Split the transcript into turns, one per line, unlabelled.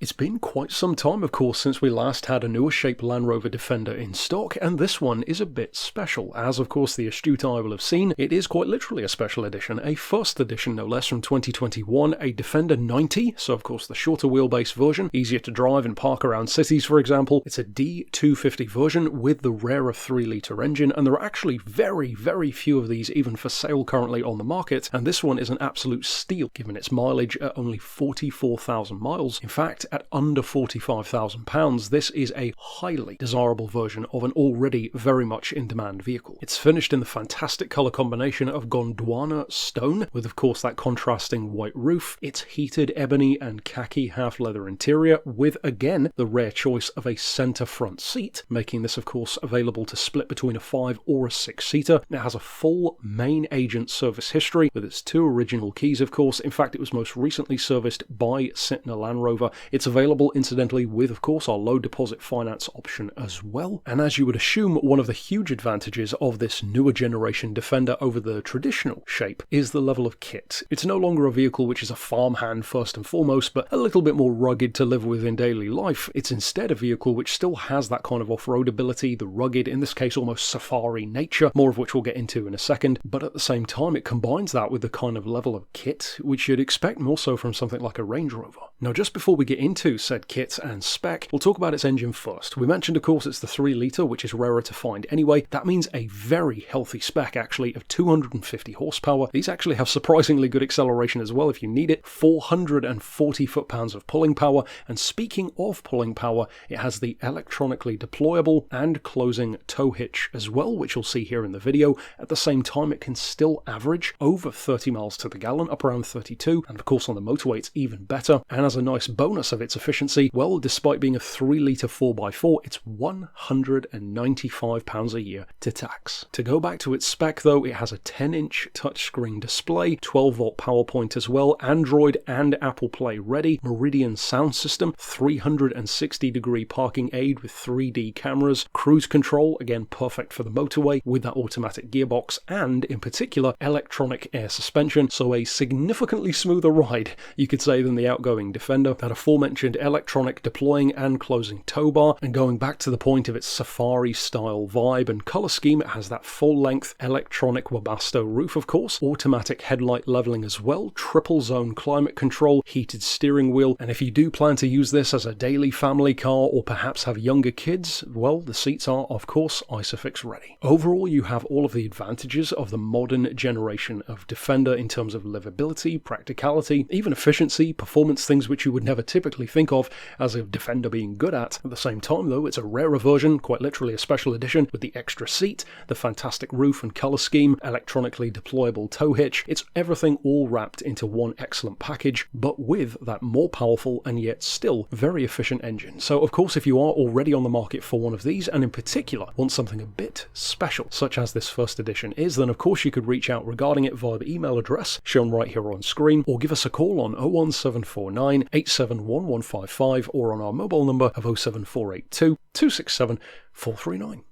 It's been quite some time, of course, since we last had a newer shaped Land Rover Defender in stock, and this one is a bit special. As, of course, the astute eye will have seen, it is quite literally a special edition, a first edition no less from 2021, a Defender 90, so of course the shorter wheelbase version, easier to drive and park around cities, for example. It's a D250 version with the rarer 3-litre engine, and there are actually very, very few of these even for sale currently on the market, and this one is an absolute steal given its mileage at only 44,000 miles. In fact, at under £45,000, this is a highly desirable version of an already very much in demand vehicle. It's finished in the fantastic colour combination of Gondwana stone, with of course that contrasting white roof. It's heated ebony and khaki half leather interior, with again the rare choice of a centre front seat, making this of course available to split between a 5 or a 6-seater. It has a full main agent service history with its 2 original keys, of course. In fact, it was most recently serviced by Sytner Land Rover. It's available, incidentally, with, of course, our low deposit finance option as well. And as you would assume, one of the huge advantages of this newer generation Defender over the traditional shape is the level of kit. It's no longer a vehicle which is a farmhand first and foremost, but a little bit more rugged to live with in daily life. It's instead a vehicle which still has that kind of off-road ability, the rugged, in this case almost safari nature, more of which we'll get into in a second, but at the same time it combines that with the kind of level of kit which you'd expect more so from something like a Range Rover. Now, just before we get into said kit and spec, we'll talk about its engine first. We mentioned, of course, it's the 3-litre, which is rarer to find anyway. That means a very healthy spec, actually, of 250 horsepower. These actually have surprisingly good acceleration as well if you need it. 440 foot-pounds of pulling power, and speaking of pulling power, it has the electronically deployable and closing tow hitch as well, which you'll see here in the video. At the same time, it can still average over 30 miles to the gallon, up around 32, and of course on the motorway it's even better. And as a nice bonus of its efficiency, well, despite being a 3-litre 4x4, it's £195 a year to tax. To go back to its spec though, it has a 10-inch touchscreen display, 12-volt power point as well, Android and Apple Play ready, Meridian sound system, 360-degree parking aid with 3D cameras, cruise control, again perfect for the motorway with that automatic gearbox, and in particular electronic air suspension, so a significantly smoother ride, you could say, than the outgoing Defender. That aforementioned electronic deploying and closing tow bar, and going back to the point of its safari style vibe and colour scheme, it has that full length electronic Webasto roof, of course, automatic headlight levelling as well, triple zone climate control, heated steering wheel, and if you do plan to use this as a daily family car or perhaps have younger kids, well, the seats are of course ISOFIX ready. Overall, you have all of the advantages of the modern generation of Defender in terms of livability, practicality, even efficiency, performance, things which you would never typically think of as a Defender being good at. At the same time though, it's a rarer version, quite literally a special edition, with the extra seat, the fantastic roof and colour scheme, electronically deployable tow hitch. It's everything all wrapped into one excellent package, but with that more powerful and yet still very efficient engine. So of course, if you are already on the market for one of these, and in particular want something a bit special, such as this first edition is, then of course you could reach out regarding it via the email address shown right here on screen, or give us a call on 01749 871155 or on our mobile number of 07482 267 439.